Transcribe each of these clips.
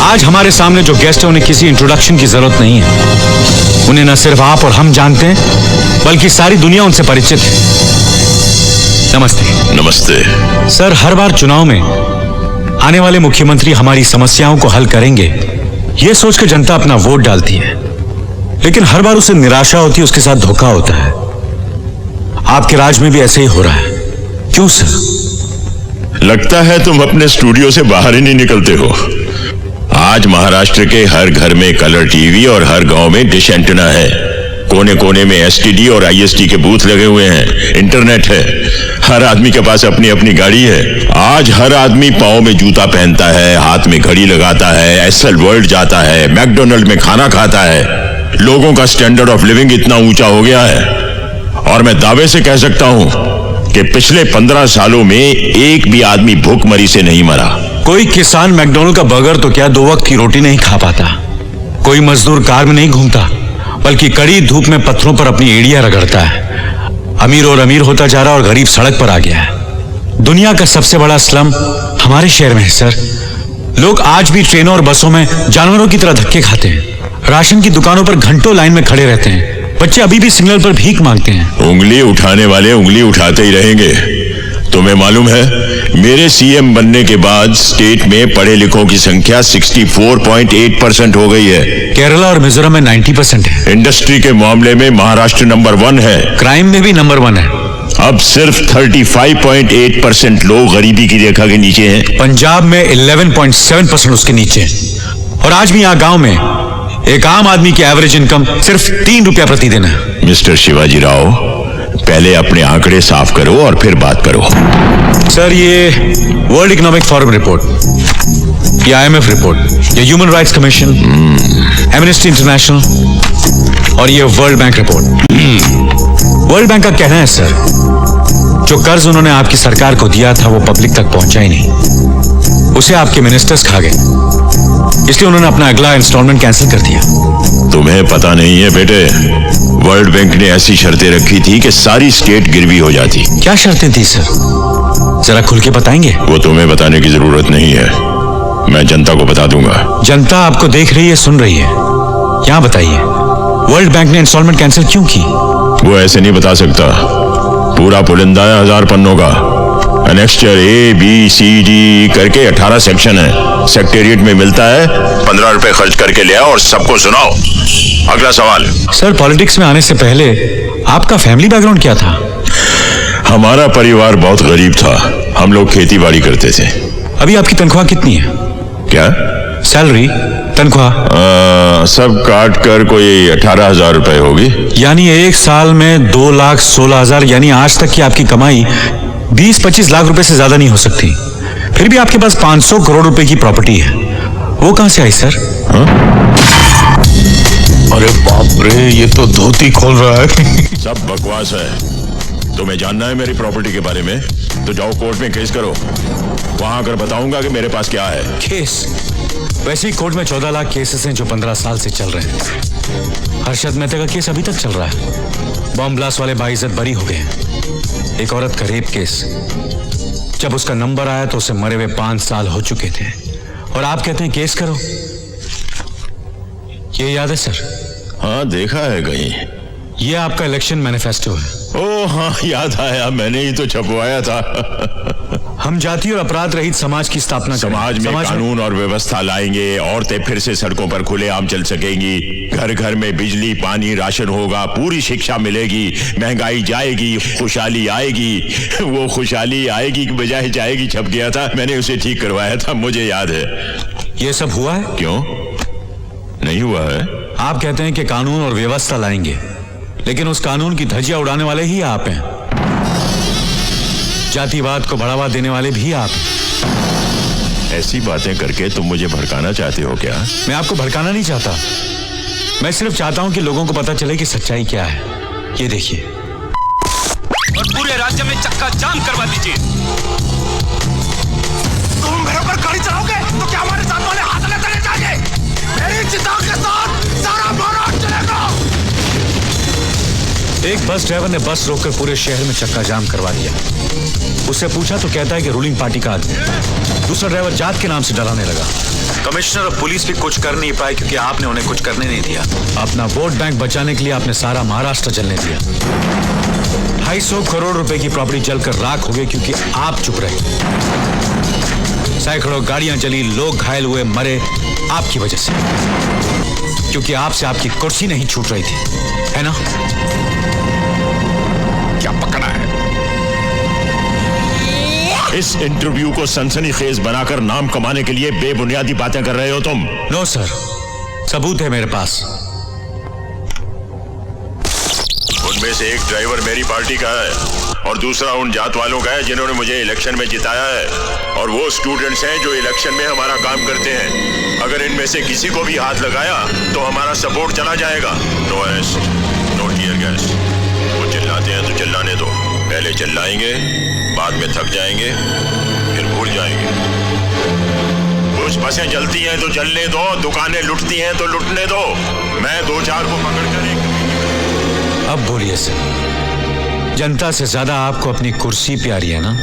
आज हमारे सामने जो गेस्ट है उन्हें किसी इंट्रोडक्शन की जरूरत नहीं है। उन्हें न सिर्फ आप और हम जानते हैं बल्कि सारी दुनिया उनसे परिचित है। नमस्ते। नमस्ते सर, हर बार चुनाव में आने वाले मुख्यमंत्री हमारी समस्याओं को हल करेंगे यह सोचकर जनता अपना वोट डालती है, लेकिन हर बार उसे निराशा होती है, उसके साथ धोखा होता है। आपके राज में भी ऐसे ही हो रहा है, क्यों सर? लगता है तुम अपने स्टूडियो से बाहर ही नहीं निकलते हो। आज महाराष्ट्र के हर घर में कलर टीवी और हर गांव में डिश एंटेना है। कोने कोने में एसटीडी और आईएसटी के बूथ लगे हुए हैं। इंटरनेट है। हर आदमी के पास अपनी अपनी गाड़ी है। आज हर आदमी पाँव में जूता पहनता है, हाथ में घड़ी लगाता है, एसएल वर्ल्ड जाता है, मैकडोनल्ड में खाना खाता है। लोगों का स्टैंडर्ड ऑफ लिविंग इतना ऊंचा हो गया है, और मैं दावे से कह सकता हूं कि पिछले 15 सालों में एक भी आदमी भूखमरी से नहीं मरा। कोई किसान मैकडोनल्ड का बर्गर तो क्या 2 वक्त की रोटी नहीं खा पाता। कोई मजदूर कार में नहीं घूमता, बल्कि कड़ी धूप में पत्थरों पर अपनी एड़ियां रगड़ता है। अमीर और अमीर होता जा रहा और गरीब सड़क पर आ गया है। दुनिया का सबसे बड़ा स्लम हमारे शहर में है सर। लोग आज भी ट्रेनों और बसों में जानवरों की तरह धक्के खाते हैं। राशन की दुकानों पर घंटों लाइन में खड़े रहते हैं। बच्चे अभी भी सिग्नल पर भीख मांगते हैं। उंगली उठाने वाले उंगली उठाते ही रहेंगे। तुम्हें मालूम है, मेरे सीएम बनने के बाद स्टेट में पढ़े लिखों की संख्या 64.8% हो गई है। केरला और मिजोरम में 90% है। इंडस्ट्री के मामले में महाराष्ट्र नंबर 1 है। क्राइम में भी नंबर 1 है। अब सिर्फ 35.8% लोग गरीबी की रेखा के नीचे हैं। पंजाब में 11.7% उसके नीचे है। और आज भी यहाँ गांव में एक आम आदमी की एवरेज इनकम सिर्फ 3 रुपया प्रतिदिन है। मिस्टर शिवाजी राव, पहले अपने आंकड़े साफ करो और फिर बात करो। सर, ये वर्ल्ड इकोनॉमिक फोरम रिपोर्ट, ये IMF रिपोर्ट, ये human rights commission, amnesty international और ये world bank report. World bank का कहना है सर, जो कर्ज उन्होंने आपकी सरकार को दिया था वो पब्लिक तक पहुंचा ही नहीं। उसे आपके मिनिस्टर्स खा गए, इसलिए उन्होंने अपना अगला इंस्टॉलमेंट कैंसिल कर दिया। तुम्हें पता नहीं है बेटे, वर्ल्ड बैंक ने ऐसी शर्तें रखी थी कि सारी स्टेट गिरवी हो जाती। क्या शर्तें थी सर? जरा खुल के बताएंगे? वो तुम्हें बताने की जरूरत नहीं है, मैं जनता को बता दूंगा। जनता आपको देख रही है, सुन रही है। क्या बताइए, वर्ल्ड बैंक ने इंस्टॉलमेंट कैंसिल क्यों की? वो ऐसे नहीं बता सकता। पूरा पुलिंदा है 1000 पन्नों का। एनेक्स्चर ABCD करके 18 सेक्शन है। सेक्रेटेरिएट में मिलता है, 15 रुपए खर्च करके ले आओ और सबको सुनाओ। अगला सवाल। सर, पॉलिटिक्स में आने से पहले आपका फैमिली बैकग्राउंड क्या था? हमारा परिवार बहुत गरीब था। हम लोग खेती बाड़ी करते थे। अभी आपकी तनख्वाह कितनी है? क्या? सैलरी, तनख्वाह? सब काट कर कोई 18,000 रुपए होगी। यानी एक साल में 2,16,000, यानी आज तक की आपकी कमाई 20-25 लाख रुपए से ज्यादा नहीं हो सकती। फिर भी आपके पास 500 करोड़ रुपए की प्रॉपर्टी है, वो कहां से आई सर? अरे बाप रे, ये तो धोती खोल रहा है। सब बकवास है। तुम्हें जानना है मेरी प्रॉपर्टी के बारे में तो जाओ कोर्ट में केस करो। वहां आकर बताऊंगा कि मेरे पास क्या है। केस? वैसे ही कोर्ट में 14 लाख केसेस हैं जो 15 साल से चल रहे हैं। हर्षद मेहता का केस अभी तक चल रहा है। बॉम्ब ब्लास्ट वाले बाइज्जत बरी हो गए हैं। एक औरत का रेप केस, जब उसका नंबर आया तो उसे मरे हुए 5 साल हो चुके थे, और आप कहते हैं केस करो। ये याद है सर? हाँ, देखा है कहीं। ये आपका इलेक्शन मैनिफेस्टो है। ओह हाँ, याद आया, मैंने ही तो छपवाया था। हम जाति और अपराध रहित समाज की स्थापना करें। समाज में कानून और व्यवस्था लाएंगे। औरतें फिर से सड़कों पर खुलेआम चल सकेंगी। घर घर में बिजली, पानी, राशन होगा। पूरी शिक्षा मिलेगी। महंगाई जाएगी, खुशहाली आएगी। वो खुशहाली आएगी की बजाय जाएगी छप गया था। मैंने उसे ठीक करवाया था, मुझे याद है। ये सब हुआ है? क्यों नहीं हुआ है? आप कहते हैं कि कानून और व्यवस्था लाएंगे, लेकिन उस कानून की धज्जियां उड़ाने वाले ही आप हैं। जातिवाद को बढ़ावा देने वाले भी आप हैं। ऐसी बातें करके तुम मुझे भड़काना चाहते हो क्या? मैं आपको भड़काना नहीं चाहता। मैं सिर्फ चाहता हूं कि लोगों को पता चले कि सच्चाई क्या है। ये देखिए। और पूरे राज्य में चक्का जाम करवा दीजिए। तुम मेरे ऊपर गाड़ी चलाओगे तो क्या हमारे साथ वाले हाथ में चले जाएंगे? मेरी चिता के साथ सारा महाराष्ट्र चलेगा। एक बस ड्राइवर ने बस रोककर पूरे शहर में चक्का जाम करवा दिया। उससे पूछा तो कहता है कि रूलिंग पार्टी का आदमी। दूसरा ड्राइवर जात के नाम से डराने लगा। कमिश्नर और पुलिस भी कुछ कर नहीं पाए क्योंकि आपने उन्हें कुछ करने नहीं दिया। अपना वोट बैंक बचाने के लिए आपने सारा महाराष्ट्र जलने दिया। 250 करोड़ रुपए की प्रॉपर्टी जलकर राख हो गई क्योंकि आप चुप रहे। सैकड़ों गाड़ियां जली, लोग घायल हुए, मरे आपकी वजह से, क्योंकि आपसे आपकी कुर्सी नहीं छूट रही थी, है ना? क्या पकड़ा है? इस इंटरव्यू को सनसनीखेज बनाकर नाम कमाने के लिए बेबुनियादी बातें कर रहे हो तुम। नो सर, सबूत है मेरे पास। उनमें से एक ड्राइवर मेरी पार्टी का है और दूसरा उन जात वालों का है जिन्होंने मुझे इलेक्शन में जिताया है, और वो स्टूडेंट्स हैं जो इलेक्शन में हमारा काम करते हैं। अगर इनमें से किसी को भी हाथ लगाया तो हमारा सपोर्ट चला जाएगा। No arrest, no tear gas. वो चिल्लाते हैं तो चिल्लाने दो। पहले चिल्लाएंगे, बाद में थक जाएंगे, फिर भूल जाएंगे। कुछ बसें जलती हैं तो जलने दो, दुकानें लुटती हैं तो लुटने दो। मैं 2-4 को पकड़कर एक। अब बोलिए सर, जनता से ज्यादा आपको अपनी कुर्सी प्यारी है ना?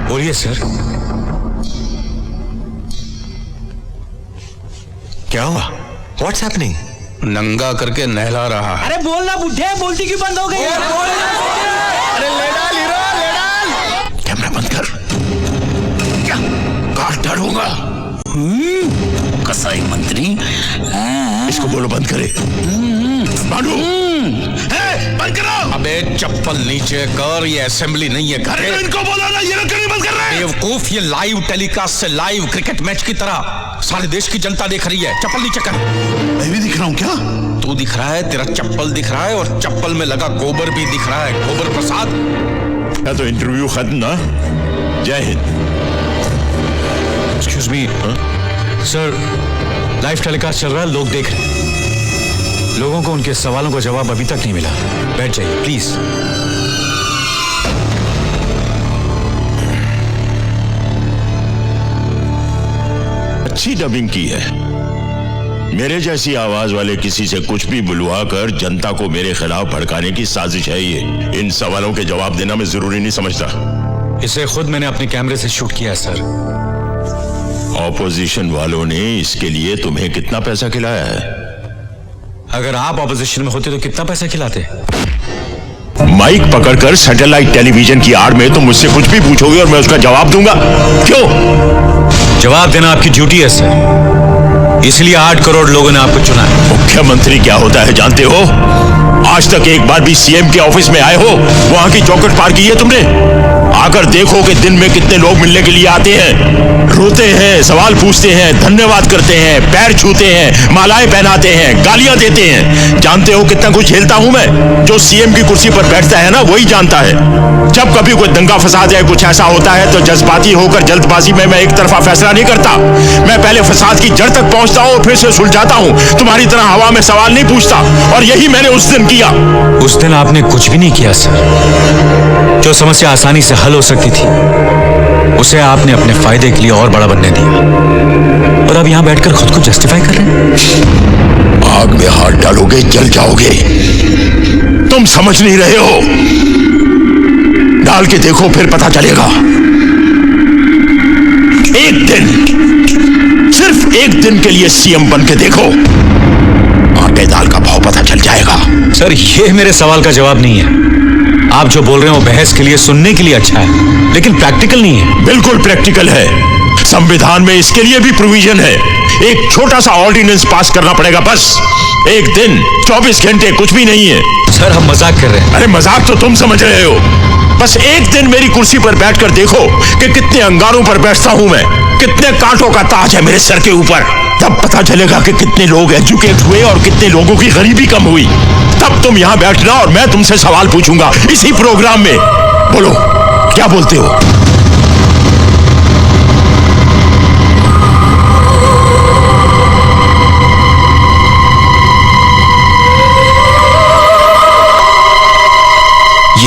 बोलिए सर। क्या हुआ? What's happening? नंगा करके नहला रहा है। अरे बोलना बुढ़े, बोलती क्यों बंद हो गई? अरे ले डाल हीरो, ले डाल। कैमरा बंद कर। क्या काट डालूंगा? कसाई मंत्री, इसको बोलो बंद करे। मानो बंद करो। अबे चप्पल नीचे कर, ये असेंबली नहीं है घर। इनको बोलो ना, ये लोग क्यों नहीं बंद कर रहे? बेवकूफ, ये लाइव टेलीकास्ट से लाइव क्रिकेट मैच की तरह सारे देश की जनता देख रही है। चप्पल नीचे कर। मैं भी दिख रहा हूँ क्या? तू दिख रहा है, तेरा चप्पल दिख रहा है, और चप्पल में लगा गोबर भी दिख रहा है। गोबर प्रसाद। या तो इंटरव्यू खत्म ना। जय Hind. Excuse me sir, live telecast चल रहा है, लोग देख रहे हैं। लोगों को उनके सवालों का जवाब अभी तक नहीं मिला। बैठ जाइए प्लीज। अच्छी डबिंग की है। मेरे जैसी आवाज वाले किसी से कुछ भी बुलवा कर जनता को मेरे खिलाफ भड़काने की साजिश है ये। इन सवालों के जवाब देना मैं जरूरी नहीं समझता। इसे खुद मैंने अपने कैमरे से शूट किया सर। ऑपोजिशन वालों ने इसके लिए तुम्हें कितना पैसा खिलाया है? अगर आप ऑपोजिशन में होते तो कितना पैसा खिलाते? माइक पकड़कर सैटेलाइट टेलीविजन की आड़ में तुम मुझसे कुछ भी पूछोगे और मैं उसका जवाब दूंगा। क्यों? जवाब देना आपकी ड्यूटी है सर, इसलिए 8 करोड़ लोगों ने आपको चुना है। मुख्यमंत्री क्या होता है जानते हो? आज तक एक बार भी सीएम के ऑफिस में आए हो? वहां की चौखट पार की है तुमने? आकर देखो कि दिन में कितने लोग मिलने के लिए आते हैं, रोते हैं, सवाल पूछते हैं, धन्यवाद करते हैं, पैर छूते हैं, मालाएं पहनाते हैं, गालियां देते हैं। जानते हो कितना कुछ झेलता हूं मैं? जो सीएम की कुर्सी पर बैठता है ना, वही जानता है। जब कभी कोई दंगा फसाद या कुछ ऐसा होता है तो जज्बाती होकर जल्दबाजी में मैं एक तरफा फैसला नहीं करता। मैं पहले फसाद की जड़ तक पहुंचता हूं, फिर से सुलझाता हूं। तुम्हारी तरह हवा में सवाल नहीं पूछता, और यही मैंने उस दिन किया। उस दिन आपने कुछ भी नहीं किया सर। जो समस्या आसानी से हल हो सकती थी उसे आपने अपने फायदे के लिए और बड़ा बनने दिया, और अब यहां बैठकर खुद को जस्टिफाई कर रहे हैं। आग में हाथ डालोगे जल जाओगे। तुम समझ नहीं रहे हो। डाल के देखो, फिर पता चलेगा। एक दिन, सिर्फ एक दिन के लिए सीएम बन के देखो, आटे दाल का भाव पता चल जाएगा। सर, ये मेरे सवाल का जवाब नहीं है। आप जो बोल रहे हो बहस के लिए, सुनने के लिए अच्छा है, लेकिन प्रैक्टिकल नहीं है। बिल्कुल प्रैक्टिकल है। संविधान में इसके लिए भी प्रोविजन है। एक छोटा सा ऑर्डिनेंस पास करना पड़ेगा बस। एक दिन, 24 घंटे, कुछ भी नहीं है। सर, हम मजाक कर रहे हैं। अरे मजाक तो तुम समझ रहे हो। बस एक दिन मेरी कुर्सी पर बैठकर देखो कि कितने अंगारों पर बैठता हूं मैं, कितने कांटों का ताज है मेरे सर के ऊपर। तब पता चलेगा कि कितने लोग एजुकेट हुए और कितने लोगों की गरीबी कम हुई। तब तुम यहां बैठना और मैं तुमसे सवाल पूछूंगा इसी प्रोग्राम में। बोलो, क्या बोलते हो?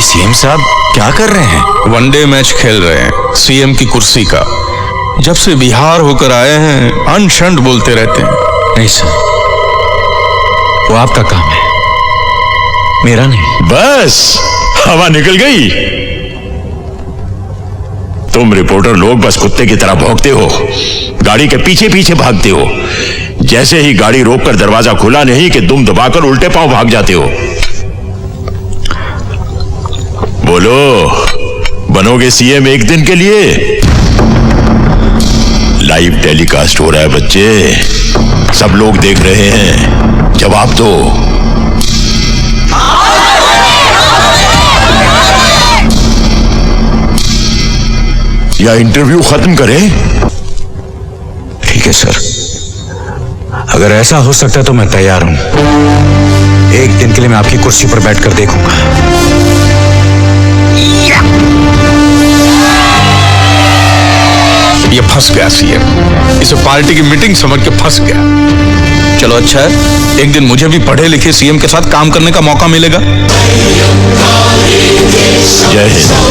सीएम साहब क्या कर रहे हैं? वनडे मैच खेल रहे हैं सीएम की कुर्सी का। जब से बिहार होकर आए हैं अनशंड बोलते रहते हैं। नहीं सर, वो आपका काम है, मेरा नहीं। बस हवा निकल गई। तुम रिपोर्टर लोग बस कुत्ते की तरह भौंकते हो, गाड़ी के पीछे पीछे भागते हो। जैसे ही गाड़ी रोककर दरवाजा खुला नहीं कि दुम दबाकर उल्टे पांव भाग जाते हो। बोलो, बनोगे सीएम एक दिन के लिए? लाइव टेलीकास्ट हो रहा है बच्चे, सब लोग देख रहे हैं, जवाब दो। या इंटरव्यू खत्म करें? ठीक है सर, अगर ऐसा हो सकता है तो मैं तैयार हूं। एक दिन के लिए मैं आपकी कुर्सी पर बैठकर देखूंगा। ये फंस गया सीएम, इसे पार्टी की मीटिंग समझ के फंस गया। चलो अच्छा है, एक दिन मुझे भी पढ़े लिखे सीएम के साथ काम करने का मौका मिलेगा। जय हिंद।